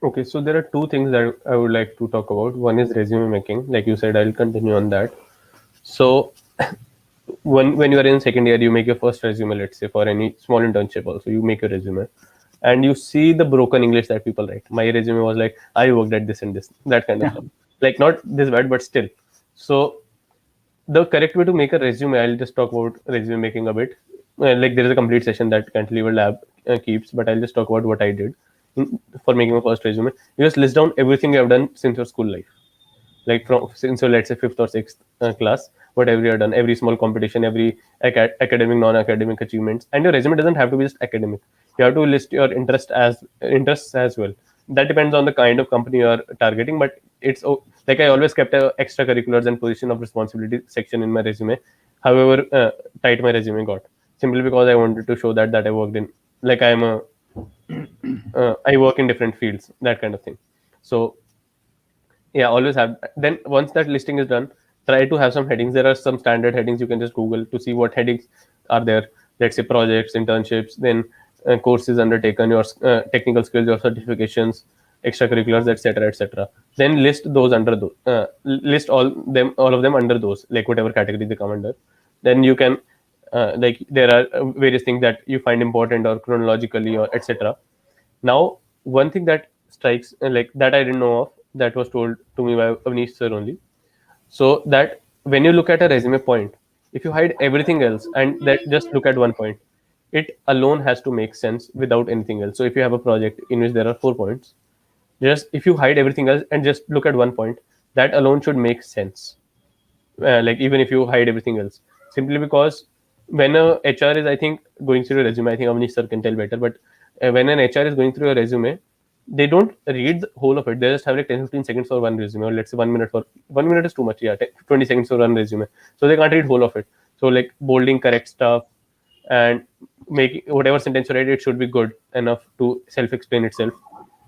Okay, so there are two things that I would like to talk about. One is resume making. Like you said, I'll continue on that. So when you are in second year, you make your first resume, let's say for any small internship also, you make your resume and you see the broken English that people write. My resume was like, I worked at this and this, that kind of stuff. Like not this bad, but still. So the correct way to make a resume, I'll just talk about resume making a bit. Like there is a complete session that Cantilever Lab keeps, but I'll just talk about what I did for making my first resume. You just list down everything you have done since your school life, like from since so let's say fifth or sixth class, whatever you have done, every small competition, every academic, non-academic achievements, and your resume doesn't have to be just academic. You have to list your interests as well. That depends on the kind of company you are targeting, but like I always kept a extracurriculars and position of responsibility section in my resume, however tight my resume got, simply because I wanted to show that I worked in, like I work in different fields, that kind of thing. So yeah, always have. Then once that listing is done, try to have some headings. There are some standard headings you can just Google to see what headings are there. Let's say projects, internships, then courses undertaken, your technical skills, your certifications, extracurriculars, etc., etc. Then list those under those. List all of them under those, like whatever category they come under. Then you can like there are various things that you find important or chronologically or etc. Now, one thing that strikes like that I didn't know of, that was told to me by Avnish sir only. So that when you look at a resume point, if you hide everything else and that just look at one point, it alone has to make sense without anything else. So if you have a project in which there are 4 points, just if you hide everything else and just look at one point, that alone should make sense. Like even if you hide everything else, simply because when a HR is, I think, going through a resume, I think Avnish sir can tell better, but when an HR is going through a resume, they don't read the whole of it. They just have like 10-15 seconds for one resume, or let's say 1 minute for 1 minute is too much. Yeah, 20 seconds for one resume, so they can't read whole of it. So like bolding correct stuff and making whatever sentence you write, it should be good enough to self-explain itself.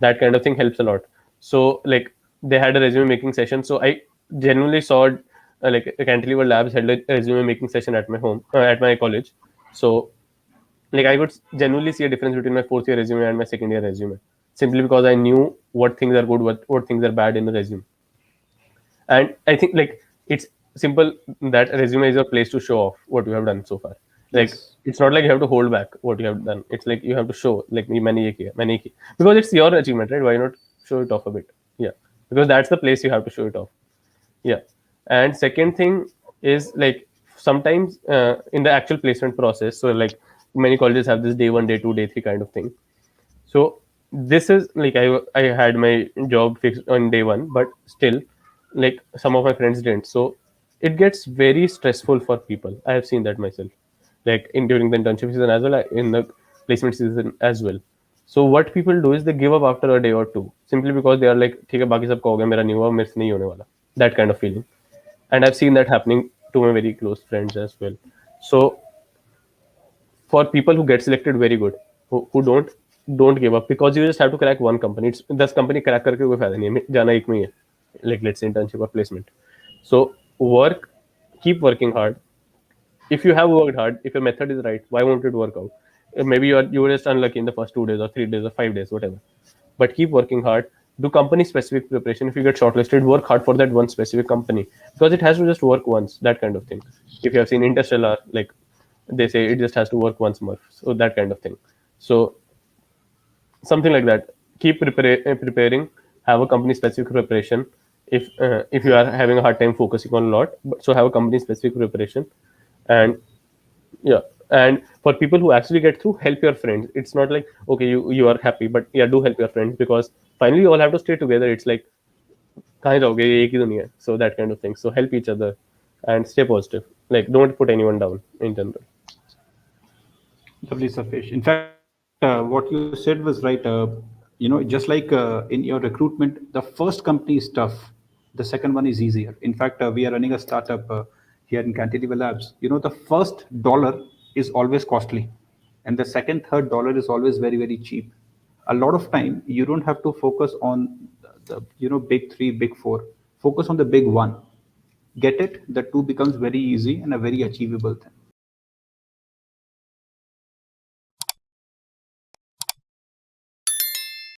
That kind of thing helps a lot. So like they had a resume making session, so I genuinely saw like Cantilever Labs had a resume making session at my home, at my college. So like I could genuinely see a difference between my fourth year resume and my second year resume, simply because I knew what things are good, what things are bad in the resume. And I think like it's simple, that resume is a place to show off what you have done so far. Like Yes. it's not like you have to hold back what you have done. It's like you have to show like me many many, because it's your achievement, right? Why not show it off a bit? Yeah, because that's the place you have to show it off. Yeah. And second thing is like sometimes in the actual placement process, so like many colleges have this day one, day two, day three kind of thing. So this is like I had my job fixed on day one, but still like some of my friends didn't. So it gets very stressful for people. I have seen that myself, like in during the internship season as well, in the placement season as well. So what people do is they give up after a day or two, simply because they are like, ठीक है बाकी सब का हो गया, मेरा नहीं हुआ, मेरे से नहीं होने वाला, that kind of feeling. And I've seen that happening to my very close friends as well. So for people who get selected, very good. Who don't give up, because you just have to crack one company. It's 10 company crack करके कोई फायदा नहीं है, जाना एक में ही है, like let's say internship or placement. So work, keep working hard. If you have worked hard, if your method is right, why won't it work out? Maybe you were just unlucky in the first 2 days or 3 days or 5 days, whatever. But keep working hard. Do company specific preparation. If you get shortlisted, work hard for that one specific company, because it has to just work once. That kind of thing. If you have seen Interstellar, like they say, it just has to work once more. So that kind of thing. So something like that. Keep preparing. Have a company specific preparation. If you are having a hard time focusing on a lot, so have a company specific preparation. And yeah, and for people who actually get through, help your friends. It's not like, okay, you are happy, but yeah, do help your friends, because finally you all have to stay together. It's like कहाँ जाओगे, ये एक ही दुनिया है. So that kind of thing. So help each other and stay positive. Like don't put anyone down in general. Lovely, Sarvesh. In fact, what you said was right. Just like in your recruitment, the first company is tough. The second one is easier. In fact, we are running a startup here in CantileverLabs. The first dollar is always costly, and the second, third dollar is always very, very cheap. A lot of time, you don't have to focus on the big three, big four. Focus on the big one. Get it? The two becomes very easy and a very achievable thing.